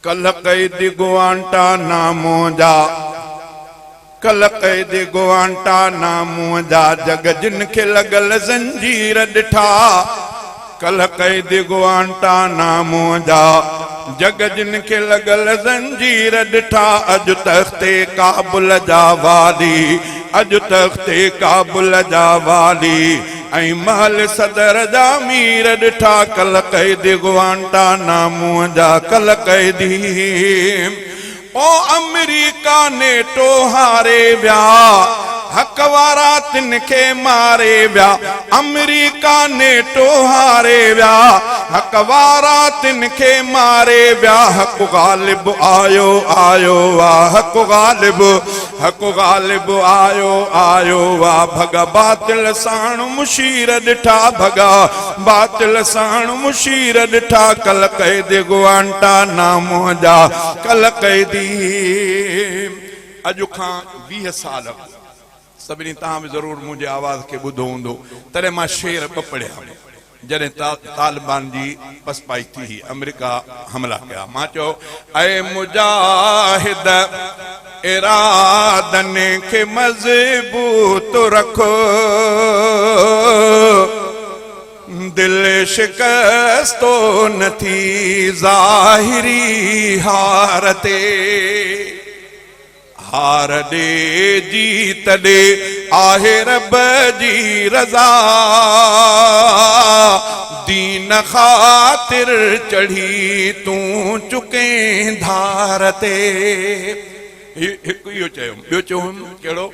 कल कैदी गुआंटा नामो जा कल कैदी गुआंटा नामो जा जग जिन के लगल जंजीर डिठा कल कैदी गुआंटा नामो जा जग जिन के लगल जंजीर डिठा अज तख्ते काबुल जा वाली अज तख्ते काबुल जा वाली ऐं महल सदर जा मीर डिठा कल कैदी गुआंटा नामो जा कल कैदी ओ अमेरिका ने तो हारे व्या हक वारा तिनखे मारे व्या अमेरिका ने तो हारे व्या हक वारा तिनखे मारे व्या हक गालिब आयो आयो वाह हक गालिब आयो आयो वाह भगा बातिल साण मुशीर डिठा भगा बातिल साण मुशीर डिठा कल कैदी गुआंटा नामो जा कल कैदी अजु खां 20 साल सभिनी तहां भी जरूर मुझे आवाज के ॿुधो हूंदो तॾहिं मां शेर ॿ पढ़िया जॾहिं तालिबान जी पसपाई थी अमेरिका हमला कया मां चयो ऐ मुजाहिद इरादन खे मज़बूत रखो दिल शिकस्तो न थी ज़ाहिरी हारते हार दे जीत दे आहे रब जी रज़ा दीन खातिर चढ़ी तू चुके धार ते हिकु इहो चयो ॿियो चयुमि कहिड़ो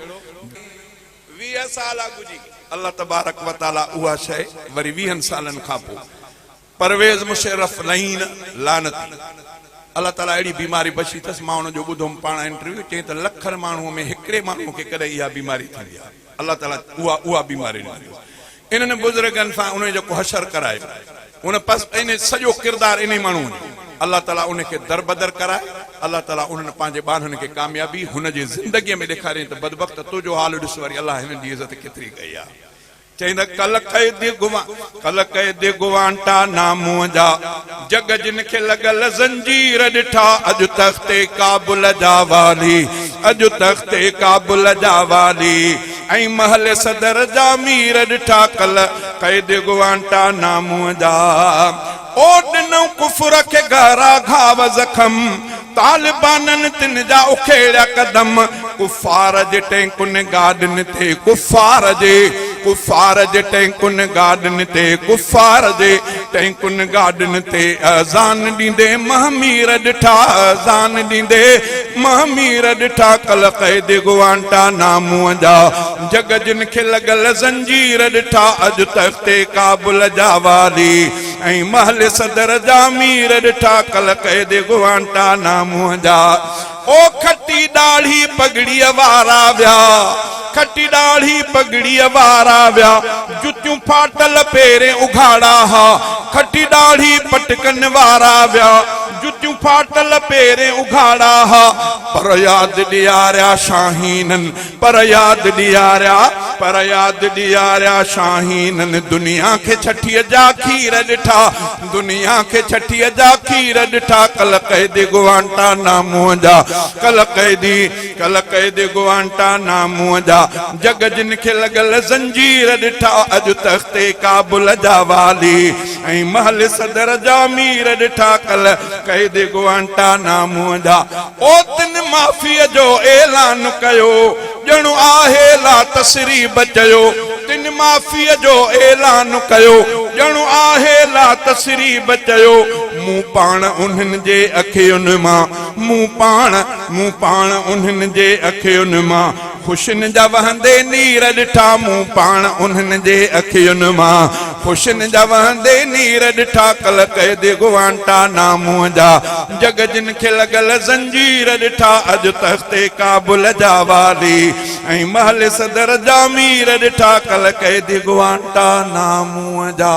20 साल गुज़री अल्लाह तबारक व ताला उहा शइ वरी 20 सालनि खां पोइ परवेज़ मुशर्रफ लहीन लानती अल्लाह ताला अड़ी बीमारी बची थस मां उन जो ॿुधुमि पाण इंटरव्यू चई त लखनि माण्हूअ में हिकिड़े माण्हूअ खे कॾहिं इहा बीमारी थींदी आहे अल्लाह ताला उहा बीमारी ॾिनी इन्हनि बुज़ुर्गनि सां उन जेको हशर करायो उन पस इन सॼो किरदारु इन माण्हू जो अल्लाह ताला उनखे दरबदर कराए अल्लाह ताला उन्हनि पंहिंजे ॿारनि खे कामयाबी हुनजी ज़िंदगीअ में ॾेखारियईं त बदबख्त तुंहिंजो हाल ॾिस वरी अल्लाह हिननि जी इज़त केतिरी कई आहे चईंदा कल कैदी गुआंटा नामो जा जग जिन खे लगल जंजीर डिठा अज तख्ते काबुल जा वाली अज तख्ते काबुल जा वाली ऐं महल सदर जा मीर डिठा कल कैदी गुआंटा नामो जा ओ ॾिनो कुफर खे गहरा घाव ज़ख़म तालिबाननि तिन जा उखेड़िया कदम कुफार जे टैंकुनि गाॾियुनि ते कुफार जे टैंकुनि गाॾियुनि ते कुफार जे टैंकुनि गाॾियुनि ते अज़ान ॾींदे महमीर ॾिठा अज़ान ॾींदे महमीर ॾिठा कल कैदी गुआंटा नामो जा जग जिन खे लगल जंजीर ॾिठा अज तख्ते काबुल जा वाली ऐं महल सदर जा मीर ॾिठा कल कैदी गुआंटा नामो जा ओ खटी ॾाढ़ी पगड़ीअ वारा व्या खटी ॾाढ़ी पगड़ीअ वारा व्या जुतियूं फाटल पेरे उघाड़ा हा खटी ॾाढ़ी पटकन वारा व्या जुतियूं फाटल पेरे उघाड़ा हा पर याद ॾियारिया शाहीनन पर याद ॾियारिया शाहीनन दुनिया के छठीअ जा खीर ॾिठा दुनिया के छठीअ जा खीर ॾिठा कल कैदी गुआंटा नामो जा कल कैदी गुआंटा नामो जा जग जिन खे लगल जंजीर ॾिठा अज तख्ते काबुल जा वाली ऐं महल सदर जा मीर ॾिठा कल कैदी गुआंटा नामो जा ओ तिन माफ़ीअ जो ऐलान कयो ॼणु आहे ला तसरीब चयो तिन माफ़ीअ जो ऐलान कयो ॼणु आहे ला तसरीब चयो मूं पाण उन्हनि जे अखियुनि मां मूं पाण उन्हनि जे अखियुनि मां खुशिन जा वहंदे नीर ॾिठा मूं पाण उन्हनि जे अखियुनि मां खुशिन जा वहंदे नीर ॾिठा कल कैदी गुआंटा नामो जा जग जिन खे लगल जंजीर ॾिठा अज तख्ते काबुल जा वाली ऐं महल सदर जा मीर ॾिठा कल कैदी गुआंटा नामो जा।